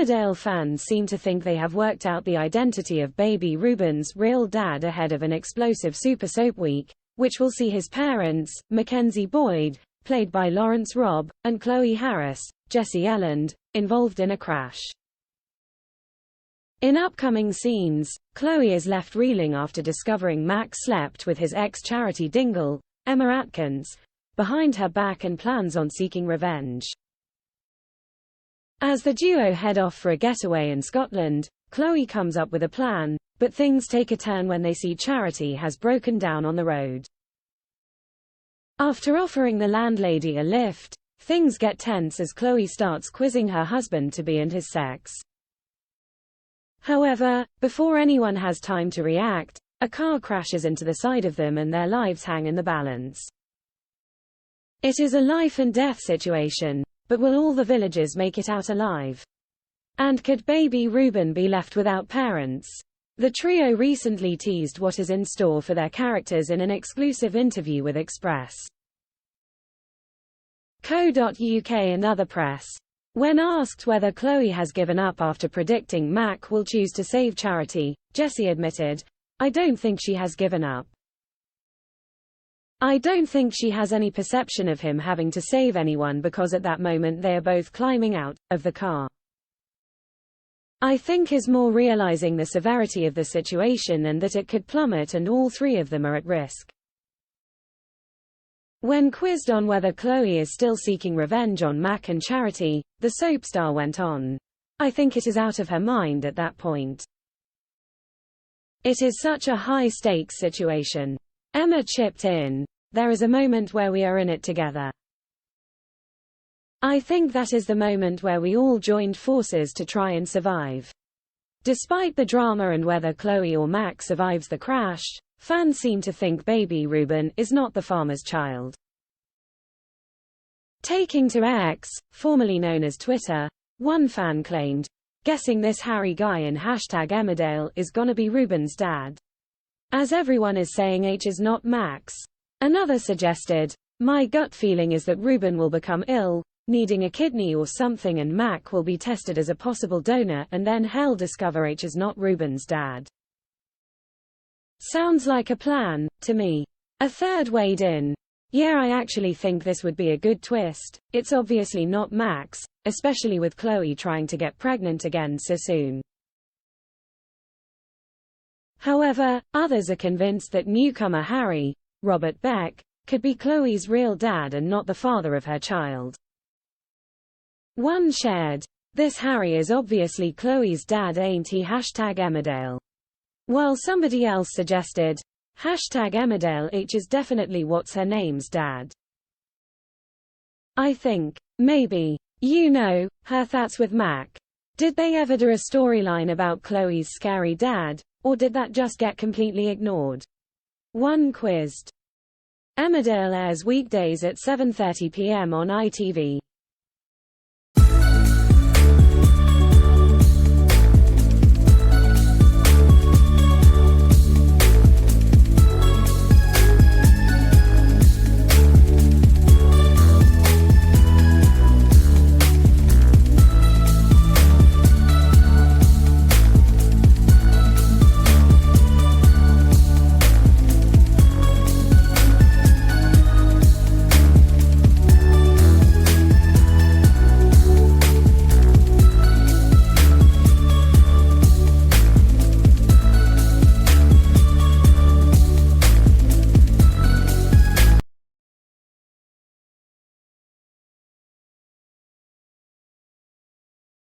Emmerdale fans seem to think they have worked out the identity of baby Reuben's real dad ahead of an explosive Super Soap week, which will see his parents, Mackenzie Boyd, played by Lawrence Robb, and Chloe Harris, Jessie Elland, involved in a crash. In upcoming scenes, Chloe is left reeling after discovering Mack slept with his ex Charity Dingle, Emma Atkins, behind her back and plans on seeking revenge. As the duo head off for a getaway in Scotland, Chloe comes up with a plan, but things take a turn when they see Charity has broken down on the road. After offering the landlady a lift, things get tense as Chloe starts quizzing her husband-to-be and his sex. However, before anyone has time to react, a car crashes into the side of them and their lives hang in the balance. It is a life-and-death situation, but will all the villagers make it out alive? And could baby Reuben be left without parents? The trio recently teased what is in store for their characters in an exclusive interview with Express.co.uk and other press. When asked whether Chloe has given up after predicting Mack will choose to save Charity, Jessie admitted, "I don't think she has given up. I don't think she has any perception of him having to save anyone because at that moment they are both climbing out of the car. I think is more realizing the severity of the situation and that it could plummet and all three of them are at risk." When quizzed on whether Chloe is still seeking revenge on Mack and Charity, the soap star went on, "I think it is out of her mind at that point. It is such a high-stakes situation." Emma chipped in, "There is a moment where we are in it together. I think that is the moment where we all joined forces to try and survive." Despite the drama and whether Chloe or Mack survives the crash, fans seem to think baby Reuben is not the farmer's child. Taking to X, formerly known as Twitter, one fan claimed, "Guessing this Harry guy in #Emmerdale is gonna be Reuben's dad. As everyone is saying H is not Max." Another suggested, "My gut feeling is that Reuben will become ill, needing a kidney or something and Mack will be tested as a possible donor and then he'll discover H is not Reuben's dad. Sounds like a plan, to me." A third weighed in, "Yeah, I actually think this would be a good twist. It's obviously not Max, especially with Chloe trying to get pregnant again so soon." However, others are convinced that newcomer Harry, Robert Beck, could be Chloe's real dad and not the father of her child. One shared, "This Harry is obviously Chloe's dad, ain't he? #Emmerdale." While somebody else suggested, #Emmerdale H is definitely what's her name's dad. I think, maybe, her thoughts with Mack. Did they ever do a storyline about Chloe's scary dad, or did that just get completely ignored? One quizzed. Emmerdale airs weekdays at 7:30 p.m. on ITV.